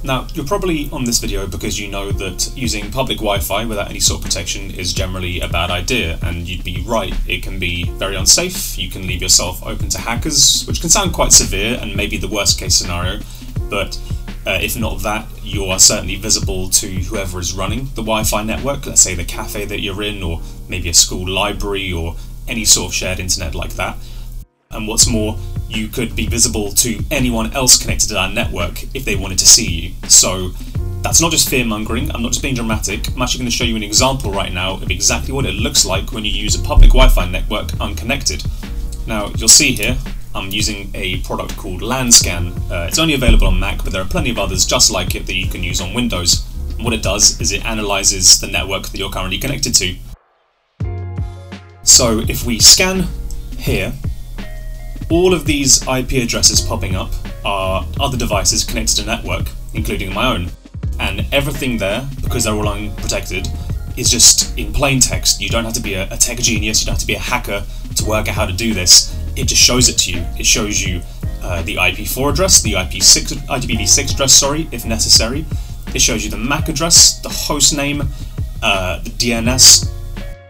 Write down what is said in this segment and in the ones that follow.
Now, you're probably on this video because you know that using public Wi-Fi without any sort of protection is generally a bad idea, and you'd be right, it can be very unsafe, you can leave yourself open to hackers, which can sound quite severe and maybe the worst case scenario, but if not that, you are certainly visible to whoever is running the Wi-Fi network, let's say the cafe that you're in, or maybe a school library, or any sort of shared internet like that. And what's more, you could be visible to anyone else connected to that network if they wanted to see you. So that's not just fear-mongering, I'm not just being dramatic, I'm actually going to show you an example right now of exactly what it looks like when you use a public Wi-Fi network unconnected. Now, you'll see here, I'm using a product called Lanscan. It's only available on Mac, but there are plenty of others just like it that you can use on Windows. And what it does is it analyzes the network that you're currently connected to. So if we scan here, all of these IP addresses popping up are other devices connected to the network, including my own. And everything there, because they're all unprotected, is just in plain text. You don't have to be a tech genius, you don't have to be a hacker to work out how to do this. It just shows it to you. It shows you the IP4 address, the IPv6 address, sorry, if necessary. It shows you the MAC address, the host name, the DNS,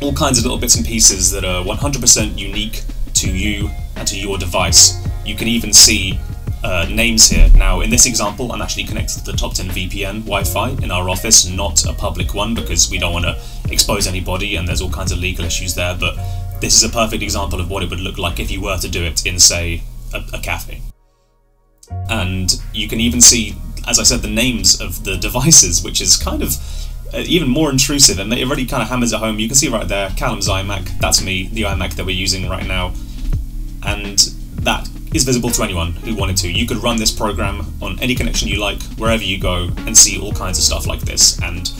all kinds of little bits and pieces that are 100% unique to you and to your device. You can even see names here. Now, in this example, I'm actually connected to the top 10 VPN Wi-Fi in our office, not a public one, because we don't want to expose anybody and there's all kinds of legal issues there, but this is a perfect example of what it would look like if you were to do it in, say, a cafe. And you can even see, as I said, the names of the devices, which is kind of even more intrusive, and it really kind of hammers it home. You can see right there, Callum's iMac, that's me, the iMac that we're using right now, and that is visible to anyone who wanted to. You could run this program on any connection you like, wherever you go, and see all kinds of stuff like this. And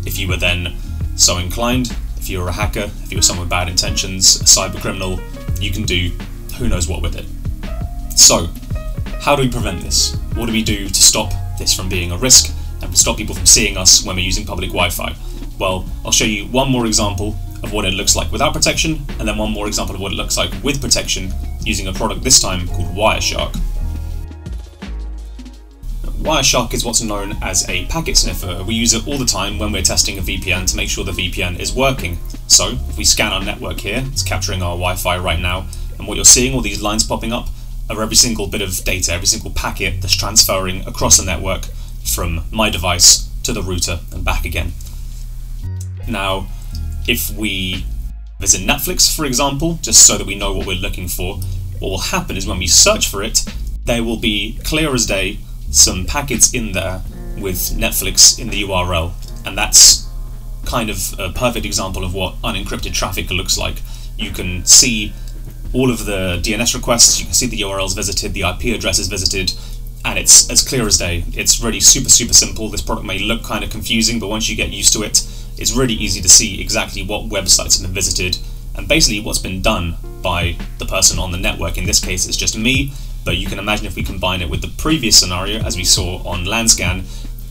if you were then so inclined, if you were a hacker, if you were someone with bad intentions, a cyber criminal, you can do who knows what with it. So, how do we prevent this? What do we do to stop this from being a risk and to stop people from seeing us when we're using public Wi-Fi? Well, I'll show you one more example of what it looks like without protection, and then one more example of what it looks like with protection using a product this time called Wireshark. Wireshark is what's known as a packet sniffer. We use it all the time when we're testing a VPN to make sure the VPN is working. So, if we scan our network here, it's capturing our Wi-Fi right now, and what you're seeing, all these lines popping up, are every single bit of data, every single packet that's transferring across the network from my device to the router and back again. Now, if we visit Netflix, for example, just so that we know what we're looking for, what will happen is when we search for it, there will be, clear as day, some packets in there with Netflix in the URL, and that's kind of a perfect example of what unencrypted traffic looks like. You can see all of the DNS requests, you can see the URLs visited, the IP addresses visited, and it's as clear as day. It's really super simple. This product may look kind of confusing, but once you get used to it, it's really easy to see exactly what websites have been visited and basically what's been done by the person on the network. In this case, it's just me, but you can imagine if we combine it with the previous scenario, as we saw on Lanscan,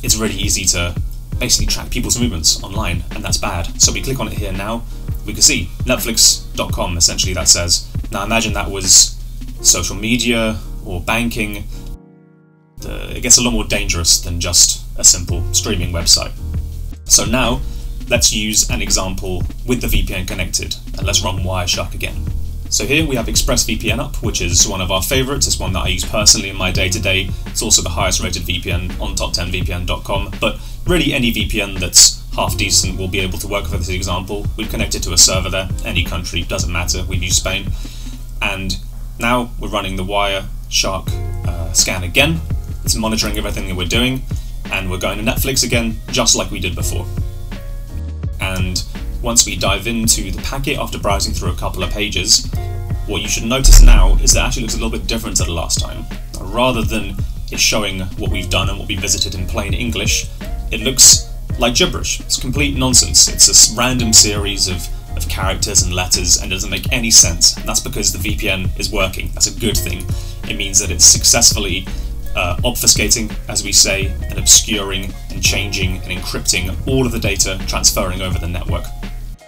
it's really easy to basically track people's movements online, and that's bad. So we click on it here now, we can see netflix.com, essentially that says. Now imagine that was social media or banking. It gets a lot more dangerous than just a simple streaming website. So now, let's use an example with the VPN connected, and let's run Wireshark again. So here we have ExpressVPN up, which is one of our favorites. It's one that I use personally in my day-to-day. It's also the highest rated VPN on top10vpn.com, but really any VPN that's half decent will be able to work for this example. We've connected to a server there, any country, doesn't matter, we've used Spain. And now we're running the Wireshark scan again. It's monitoring everything that we're doing, and we're going to Netflix again, just like we did before. And once we dive into the packet after browsing through a couple of pages, what you should notice now is that it actually looks a little bit different to the last time. Rather than it showing what we've done and what we visited in plain English, it looks like gibberish. It's complete nonsense. It's a random series of characters and letters, and it doesn't make any sense. And that's because the VPN is working. That's a good thing. It means that it's successfully obfuscating, as we say, and obscuring and changing and encrypting all of the data transferring over the network.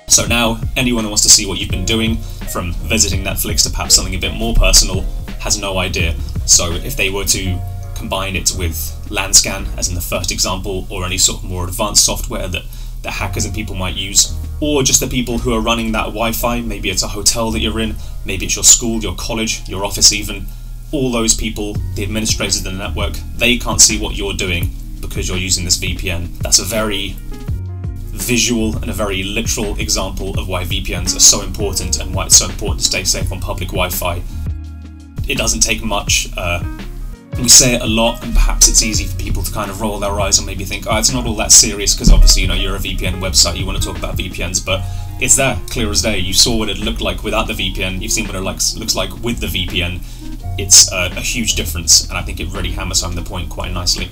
So now anyone who wants to see what you've been doing, from visiting Netflix to perhaps something a bit more personal, has no idea. So if they were to combine it with Lanscan, as in the first example, or any sort of more advanced software that hackers and people might use, or just the people who are running that Wi-Fi. Maybe it's a hotel that you're in, maybe it's your school, your college, your office even. All those people, the administrators of the network, they can't see what you're doing because you're using this VPN. That's a very visual and a very literal example of why VPNs are so important and why it's so important to stay safe on public Wi-Fi. It doesn't take much. We say it a lot, and perhaps it's easy for people to kind of roll their eyes and maybe think, oh, it's not all that serious, because obviously, you're a VPN website, you want to talk about VPNs, but it's there, clear as day. You saw what it looked like without the VPN, you've seen what it looks like with the VPN. It's a huge difference, and I think it really hammers home the point quite nicely.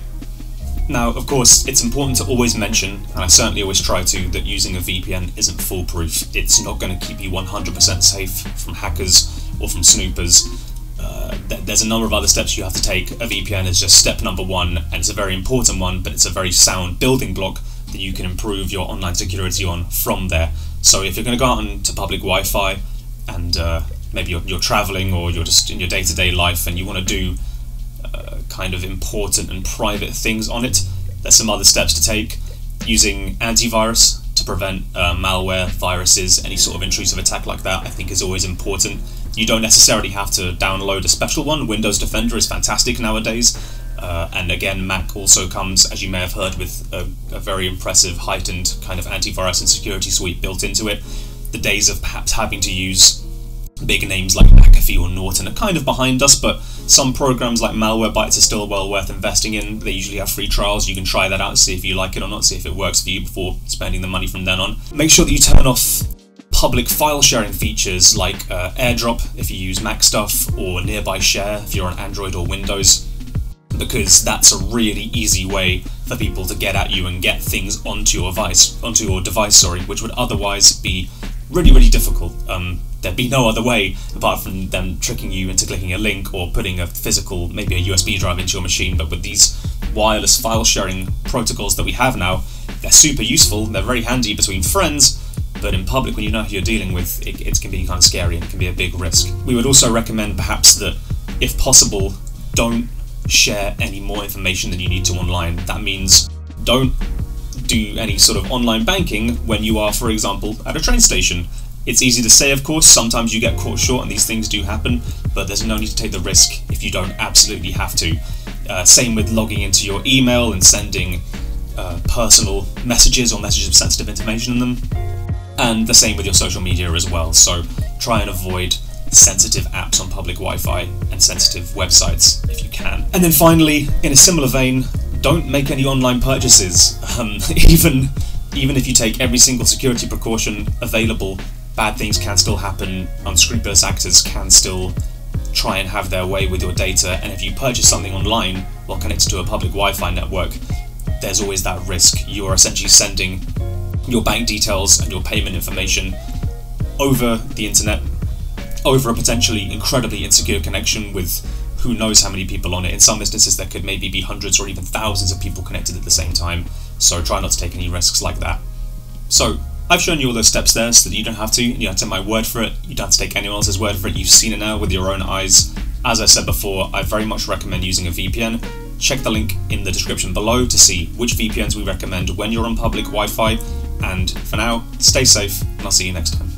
Now, of course, it's important to always mention, and I certainly always try to, that using a VPN isn't foolproof. It's not going to keep you 100% safe from hackers or from snoopers. There's a number of other steps you have to take. A VPN is just step number one, and it's a very important one, but it's a very sound building block that you can improve your online security on from there. So if you're going to go out into public Wi-Fi, and maybe you're traveling, or you're just in your day-to-day life and you want to do kind of important and private things on it, there's some other steps to take. Using antivirus to prevent malware, viruses, any sort of intrusive attack like that, I think is always important. You don't necessarily have to download a special one. Windows Defender is fantastic nowadays, and again, Mac also comes, as you may have heard, with a very impressive heightened kind of antivirus and security suite built into it. The days of perhaps having to use big names like McAfee or Norton are kind of behind us, but some programs like Malwarebytes are still well worth investing in. They usually have free trials. You can try that out, see if you like it or not, see if it works for you before spending the money from then on. Make sure that you turn off public file sharing features like AirDrop if you use Mac stuff, or Nearby Share if you're on Android or Windows, because that's a really easy way for people to get at you and get things onto your device, which would otherwise be really difficult. There'd be no other way apart from them tricking you into clicking a link or putting a physical, maybe a USB drive into your machine. But with these wireless file sharing protocols that we have now, they're super useful, they're very handy between friends, but in public, when you know who you're dealing with, it can be kind of scary and it can be a big risk. We would also recommend perhaps that, if possible, don't share any more information than you need to online. That means don't do any sort of online banking when you are, for example, at a train station. It's easy to say, of course, sometimes you get caught short and these things do happen, but there's no need to take the risk if you don't absolutely have to. Same with logging into your email and sending personal messages or messages with sensitive information in them, and the same with your social media as well. So try and avoid sensitive apps on public Wi-Fi and sensitive websites if you can. And then finally, in a similar vein, don't make any online purchases. Even if you take every single security precaution available, bad things can still happen. Unscrupulous actors can still try and have their way with your data, and if you purchase something online while connected to a public Wi-Fi network, there's always that risk. You are essentially sending your bank details and your payment information over the internet, over a potentially incredibly insecure connection with who knows how many people on it. In some instances there could maybe be hundreds or even thousands of people connected at the same time, so try not to take any risks like that. So I've shown you all those steps there so that you don't have to, and you don't have to take my word for it, you don't have to take anyone else's word for it, you've seen it now with your own eyes. As I said before, I very much recommend using a VPN. Check the link in the description below to see which VPNs we recommend when you're on public Wi-Fi, and for now, stay safe, and I'll see you next time.